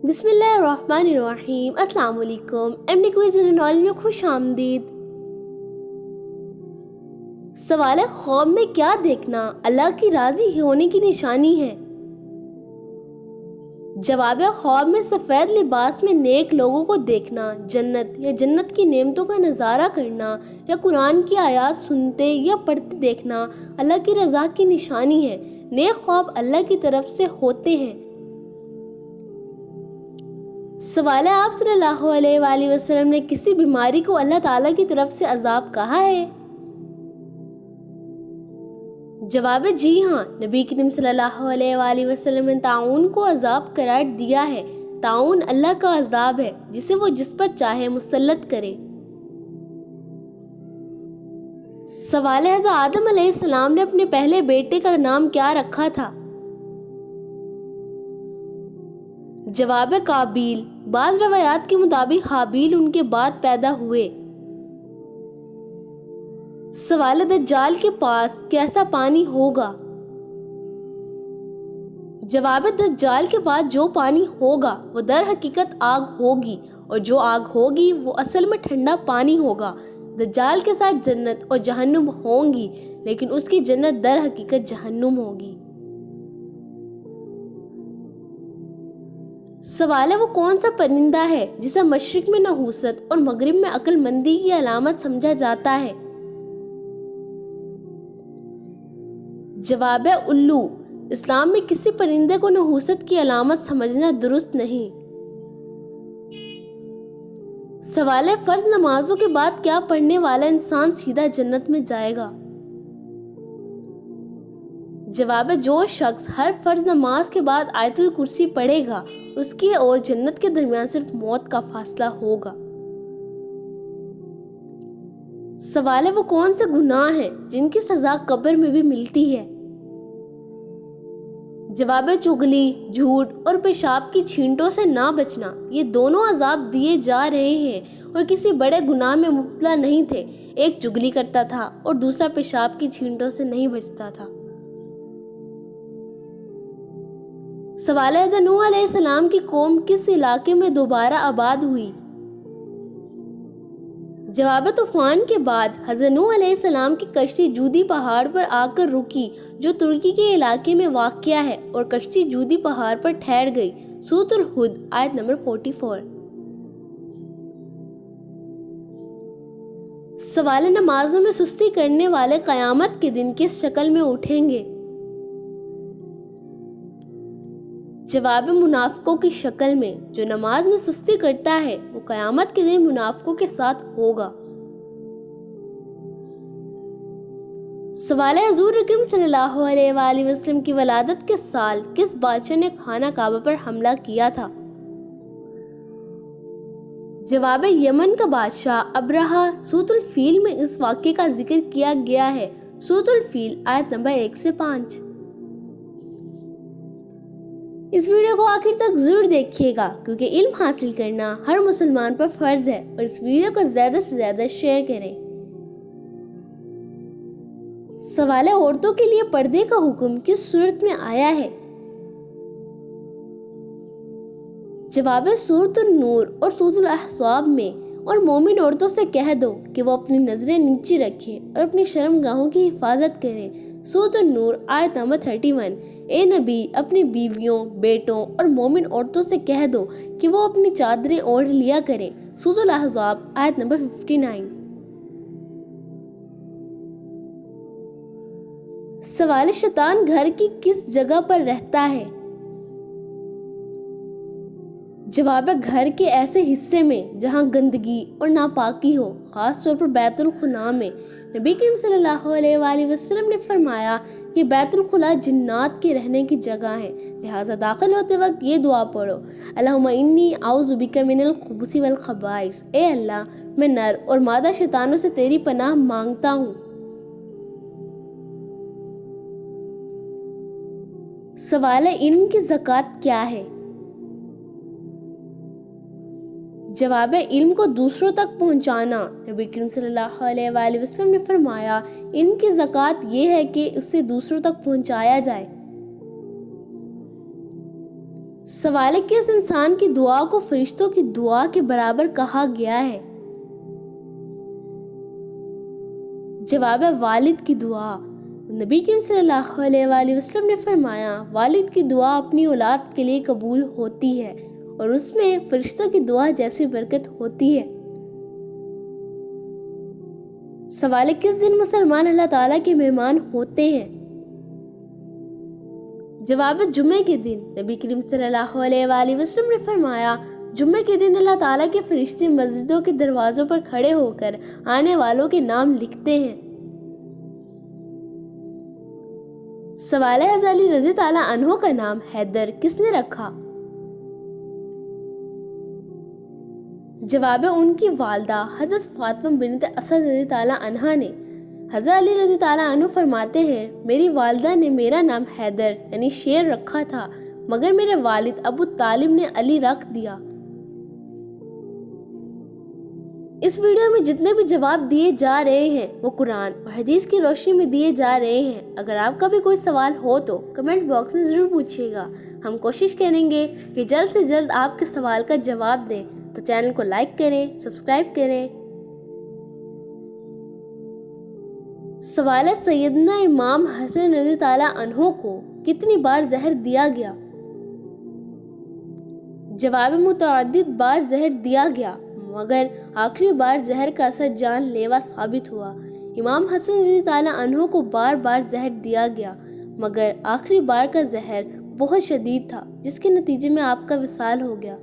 بسم اللہ الرحمن الرحیم۔ السلام علیکم۔ M D quiz and knowledge میں خوش آمدید۔ سوال ہے، خواب میں کیا دیکھنا اللہ کی راضی ہونے کی نشانی ہے؟ جواب ہے، خواب میں سفید لباس میں نیک لوگوں کو دیکھنا، جنت یا جنت کی نعمتوں کا نظارہ کرنا یا قرآن کی آیات سنتے یا پڑھتے دیکھنا اللہ کی رضا کی نشانی ہے۔ نیک خواب اللہ کی طرف سے ہوتے ہیں۔ سوال ہے، آپ صلی اللہ علیہ وآلہ وسلم نے کسی بیماری کو اللہ تعالیٰ کی طرف سے عذاب کہا ہے؟ جواب ہے، جی ہاں، نبی کریم صلی اللہ علیہ وآلہ وسلم نے طاعون کو عذاب قرار دیا ہے۔ طاعون اللہ کا عذاب ہے جسے وہ جس پر چاہے مسلط کرے۔ سوال ہے، حضرت آدم علیہ السلام نے اپنے پہلے بیٹے کا نام کیا رکھا تھا؟ جواب ہے، قابیل۔ بعض روایات کے مطابق حابیل ان کے بعد پیدا ہوئے۔ سوال ہے، دجال کے پاس کیسا پانی ہوگا؟ جواب ہے، دجال کے پاس جو پانی ہوگا وہ در حقیقت آگ ہوگی، اور جو آگ ہوگی وہ اصل میں ٹھنڈا پانی ہوگا۔ دجال کے ساتھ جنت اور جہنم ہوں گی، لیکن اس کی جنت در حقیقت جہنم ہوگی۔ سوال ہے، وہ کون سا پرندہ ہے جسے مشرق میں نحوست اور مغرب میں عقل مندی کی علامت سمجھا جاتا ہے؟ جواب ہے، الو۔ اسلام میں کسی پرندے کو نحوست کی علامت سمجھنا درست نہیں۔ سوال ہے، فرض نمازوں کے بعد کیا پڑھنے والا انسان سیدھا جنت میں جائے گا؟ جواب ہے، جو شخص ہر فرض نماز کے بعد آیت الکرسی پڑھے گا اس کی اور جنت کے درمیان صرف موت کا فاصلہ ہوگا۔ سوال ہے، وہ کون سے گناہ ہیں جن کی سزا قبر میں بھی ملتی ہے؟ جواب ہے، چغلی، جھوٹ اور پیشاب کی چھینٹوں سے نہ بچنا۔ یہ دونوں عذاب دیے جا رہے ہیں اور کسی بڑے گناہ میں مبتلا نہیں تھے۔ ایک چغلی کرتا تھا اور دوسرا پیشاب کی چھینٹوں سے نہیں بچتا تھا۔ سوال ہے، حضرت نوح علیہ السلام کی قوم کس علاقے میں دوبارہ آباد ہوئی؟ جواب ہے، طوفان کے بعد حضرت نوح علیہ السلام کی کشتی جودی پہاڑ پر آ کر رکی جو ترکی کے علاقے میں واقع ہے، اور کشتی جودی پہاڑ پر ٹھہر گئی۔ سورۃ الہود آیت نمبر 44۔ سوال ہے، نمازوں میں سستی کرنے والے قیامت کے دن کس شکل میں اٹھیں گے؟ جواب ہے، منافقوں کی شکل میں۔ جو نماز میں سستی کرتا ہے وہ قیامت کے دن منافقوں کے ساتھ ہوگا۔ سوال ہے، حضور اکرم صلی اللہ علیہ وآلہ وسلم کی ولادت کے سال کس بادشاہ نے خانہ کعبہ پر حملہ کیا تھا؟ جواب ہے، یمن کا بادشاہ ابرہہ۔ سورۃ الفیل میں اس واقعے کا ذکر کیا گیا ہے۔ سورۃ الفیل آیت نمبر 1 سے 5۔ اس ویڈیو کو آخر تک ضرور دیکھیے گا کیونکہ علم حاصل کرنا ہر مسلمان پر فرض ہے، اور اس ویڈیو کو زیادہ سے زیادہ شیئر کریں۔ سوال ہے، عورتوں کے لیے پردے کا حکم کس صورت میں آیا ہے؟ جواب ہے، سورۃ النور اور سورۃ الاحزاب میں۔ اور مومن عورتوں سے کہہ دو کہ وہ اپنی نظریں نیچی رکھیں اور اپنی شرم گاہوں کی حفاظت کریں۔ سورۃ النور آیت نمبر 31۔ اے نبی، اپنی بیویوں، بیٹوں اور مومن عورتوں سے کہہ دو کہ وہ اپنی چادریں اوڑھ لیا کریں۔ سورۃ الاحزاب آیت نمبر 59۔ سوال ہے، شیطان گھر کی کس جگہ پر رہتا ہے؟ جواب ہے، گھر کے ایسے حصے میں جہاں گندگی اور ناپاکی ہو، خاص طور پر بیت الخلاء میں۔ نبی کریم صلی اللہ علیہ وآلہ وسلم نے فرمایا کہ بیت الخلاء جنات کے رہنے کی جگہ ہے، لہٰذا داخل ہوتے وقت یہ دعا پڑھو، اللہم انی اعوذ بک من الخبث والخبائث۔ اے اللہ، میں نر اور مادہ شیطانوں سے تیری پناہ مانگتا ہوں۔ سوال ہے، علم کی زکوٰۃ کیا ہے؟ جواب ہے، علم کو دوسروں تک پہنچانا۔ نبی کریم صلی اللہ علیہ وآلہ وسلم نے فرمایا، علم کی زکوٰۃ یہ ہے کہ اسے دوسروں تک پہنچایا جائے۔ سوال ہے کہ اس انسان کی دعا کو فرشتوں کی دعا کے برابر کہا گیا ہے؟ جواب ہے والد کی دعا۔ نبی کریم صلی اللہ علیہ وآلہ وسلم نے فرمایا والد کی دعا اپنی اولاد کے لیے قبول ہوتی ہے اور اس میں فرشتوں کی دعا جیسی برکت ہوتی ہے۔ سوال ہے کس دن مسلمان اللہ تعالیٰ کے مہمان ہوتے ہیں؟ جواب ہے جمعے کے دن۔ نبی کریم صلی اللہ علیہ وآلہ وسلم نے فرمایا جمعے کے دن اللہ تعالیٰ کے فرشتے مسجدوں کے دروازوں پر کھڑے ہو کر آنے والوں کے نام لکھتے ہیں۔ سوال ہے حضرت علی رضی اللہ عنہ کا نام حیدر کس نے رکھا؟ جواب ہے ان کی والدہ حضرت فاطمہ بنت اسد رضی اللہ عنہا نے۔ حضرت علی رضی اللہ عنہ فرماتے ہیں میری والدہ نے میرا نام حیدر یعنی شیر رکھا تھا مگر میرے والد ابو طالب نے علی رکھ دیا۔ اس ویڈیو میں جتنے بھی جواب دیے جا رہے ہیں وہ قرآن اور حدیث کی روشنی میں دیے جا رہے ہیں۔ اگر آپ کا بھی کوئی سوال ہو تو کمنٹ باکس میں ضرور پوچھیے گا، ہم کوشش کریں گے کہ جلد سے جلد آپ کے سوال کا جواب دیں۔ تو چینل کو لائک کریں، سبسکرائب کریں۔ سوال ہے سیدنا امام حسن رضی اللہ عنہ کو کتنی بار زہر دیا گیا؟ جواب متعدد بار زہر دیا گیا مگر آخری بار زہر کا اثر جان لیوا ثابت ہوا۔ امام حسن رضی اللہ عنہ کو بار بار زہر دیا گیا مگر آخری بار کا زہر بہت شدید تھا جس کے نتیجے میں آپ کا وصال ہو گیا۔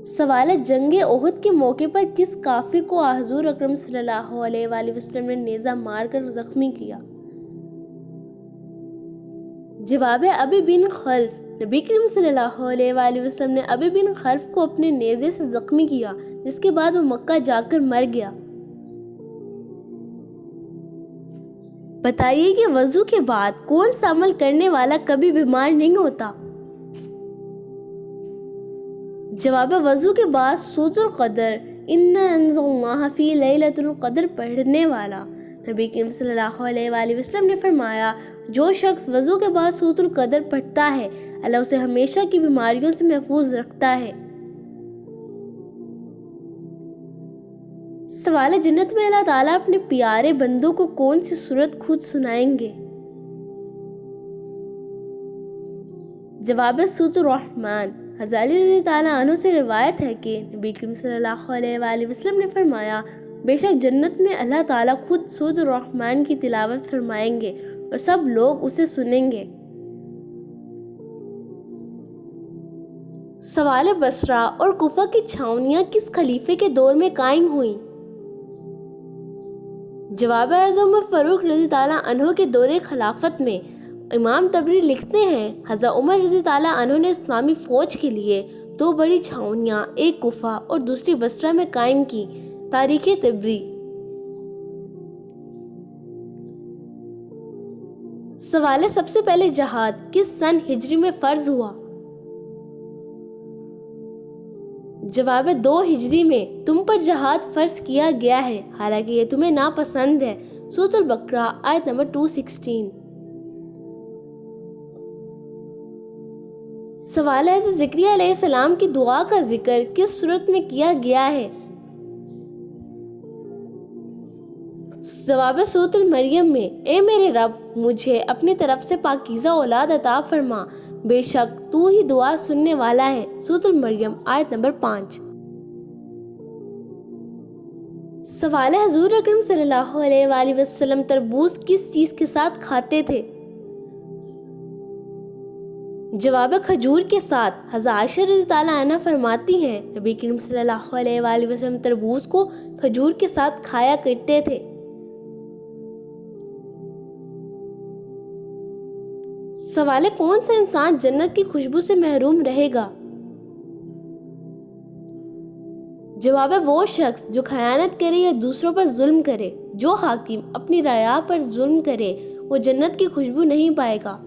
سوال ہے جنگ احد کے موقع پر کس کافر کو حضور اکرم صلی اللہ علیہ وآلہ وسلم نے نیزہ مار کر زخمی کیا؟ جواب ہے ابی بن خلف۔ نبی کریم صلی اللہ علیہ وآلہ وسلم نے ابی بن خلف کو اپنے نیزے سے زخمی کیا جس کے بعد وہ مکہ جا کر مر گیا۔ بتائیے کہ وضو کے بعد کون سا عمل کرنے والا کبھی بیمار نہیں ہوتا؟ جواب وضو کے بعد سورۃ القدر انا انزلناہ فی لیلۃ القدر پڑھنے والا۔ نبی کریم صلی اللہ علیہ وآلہ وسلم نے فرمایا جو شخص وضو کے بعد سورۃ القدر پڑھتا ہے اللہ اسے ہمیشہ کی بیماریوں سے محفوظ رکھتا ہے۔ سوال ہے جنت میں اللہ تعالیٰ اپنے پیارے بندوں کو کون سی سورت خود سنائیں گے؟ جواب ہے سورۃ الرحمن۔ حضرت علی رضی اللہ عنہ سے روایت ہے کہ نبی کریم صلی اللہ علیہ وآلہ وسلم نے فرمایا بے شک جنت میں اللہ تعالیٰ خود سورۃ الرحمن کی تلاوت فرمائیں گے اور سب لوگ اسے سنیں گے۔ سوال بصرہ اور کوفہ کی چھاؤنیاں کس خلیفے کے دور میں قائم ہوئیں؟ جواب حضرت عمر فاروق رضی اللہ عنہ کے دور خلافت میں۔ امام طبری لکھتے ہیں حضرت عمر رضی اللہ عنہ نے اسلامی فوج کے لیے 2 بڑی چھاؤنیاں ایک کوفہ اور دوسری بصرہ میں قائم کی۔ تاریخ طبری۔ سوال ہے سب سے پہلے جہاد کس سن ہجری میں فرض ہوا؟ جواب ہے 2 ہجری میں تم پر جہاد فرض کیا گیا ہے حالانکہ یہ تمہیں ناپسند ہے۔ سورۃ البقرہ آیت نمبر 216۔ سوال ہے حضرت زکریا علیہ السلام کی دعا کا ذکر کس صورت میں کیا گیا ہے؟ جواب سورۃ المریم میں۔ اے میرے رب مجھے اپنی طرف سے پاکیزہ اولاد عطا فرما بے شک تو ہی دعا سننے والا ہے۔ سورۃ المریم آیت نمبر 5۔ سوال ہے حضور اکرم صلی اللہ علیہ وآلہ وسلم تربوز کس چیز کے ساتھ کھاتے تھے؟ جواب کھجور کے ساتھ۔ حضرت عائشہ رضی اللہ عنہا فرماتی ہیں نبی کریم صلی اللہ علیہ وآلہ وسلم تربوز کو کھجور کے ساتھ کھایا کرتے تھے۔ سوال ہے کون سا انسان جنت کی خوشبو سے محروم رہے گا؟ جواب ہے وہ شخص جو خیانت کرے یا دوسروں پر ظلم کرے۔ جو حاکم اپنی رعایا پر ظلم کرے وہ جنت کی خوشبو نہیں پائے گا۔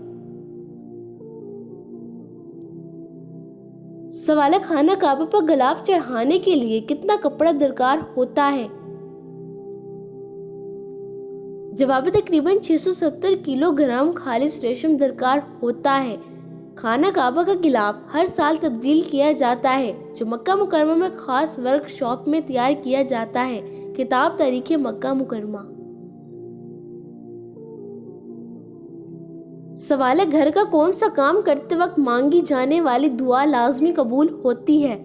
سوال ہے خانہ کعبہ پر غلاف چڑھانے کے لیے کتنا کپڑا درکار ہوتا ہے؟ جواب تقریباً 670 کلو گرام خالص ریشم درکار ہوتا ہے۔ خانہ کعبہ کا غلاف ہر سال تبدیل کیا جاتا ہے، جو مکہ مکرمہ میں خاص ورک شاپ میں تیار کیا جاتا ہے۔ کتاب تاریخ مکہ مکرمہ۔ سوال ہے، گھر کا کون سا کام کرتے وقت مانگی جانے والی دعا لازمی قبول ہوتی ہے؟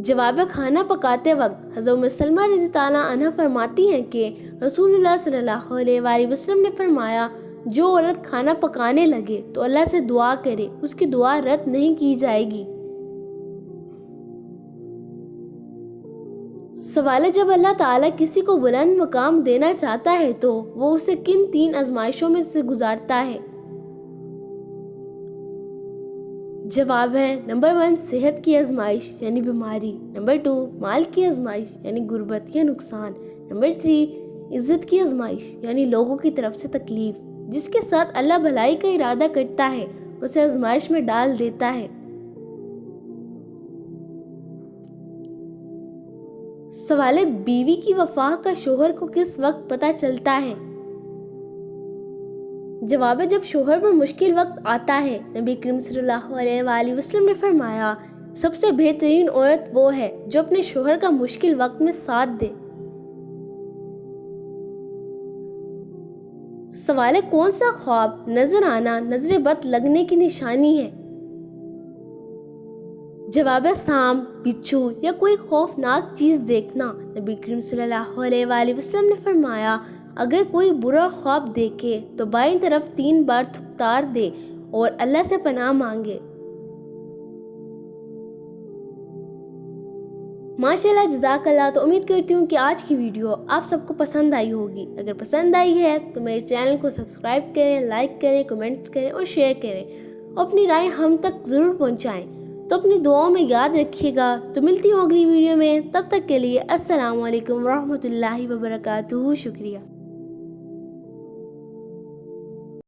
جواب ہے، کھانا پکاتے وقت۔ حضرت ام سلمہ رضی اللہ عنہ فرماتی ہیں کہ رسول اللہ صلی اللہ علیہ وآلہ وسلم نے فرمایا، جو عورت کھانا پکانے لگے تو اللہ سے دعا کرے، اس کی دعا رد نہیں کی جائے گی۔ سوال ہے، جب اللہ تعالیٰ کسی کو بلند مقام دینا چاہتا ہے تو وہ اسے کن 3 آزمائشوں میں سے گزارتا ہے؟ جواب ہے، نمبر 1 صحت کی آزمائش یعنی بیماری، نمبر 2 مال کی آزمائش یعنی غربت یا نقصان، نمبر 3 عزت کی آزمائش یعنی لوگوں کی طرف سے تکلیف۔ جس کے ساتھ اللہ بھلائی کا ارادہ کرتا ہے اسے آزمائش میں ڈال دیتا ہے۔ سوال ہے، بیوی کی وفا کا شوہر کو کس وقت پتہ چلتا ہے؟ جواب ہے، جب شوہر پر مشکل وقت آتا ہے۔ نبی کریم صلی اللہ علیہ وآلہ وسلم نے فرمایا، سب سے بہترین عورت وہ ہے جو اپنے شوہر کا مشکل وقت میں ساتھ دے۔ سوال ہے، کون سا خواب نظر آنا نظر بد لگنے کی نشانی ہے؟ جواب ہے، سانپ، بچھو یا کوئی خوفناک چیز دیکھنا۔ نبی کریم صلی اللہ علیہ وآلہ وسلم نے فرمایا، اگر کوئی برا خواب دیکھے تو بائیں طرف 3 بار تھپکار دے اور اللہ سے پناہ مانگے۔ ماشاءاللہ، جزاک اللہ۔ تو امید کرتی ہوں کہ آج کی ویڈیو آپ سب کو پسند آئی ہوگی۔ اگر پسند آئی ہے تو میرے چینل کو سبسکرائب کریں، لائک کریں، کمنٹس کریں اور شیئر کریں، اور اپنی رائے ہم تک ضرور پہنچائیں۔ تو اپنی دعاؤں میں یاد رکھیے گا۔ تو ملتی ہوں اگلی ویڈیو میں، تب تک کے لیے السلام علیکم ورحمۃ اللہ وبرکاتہ۔ شکریہ۔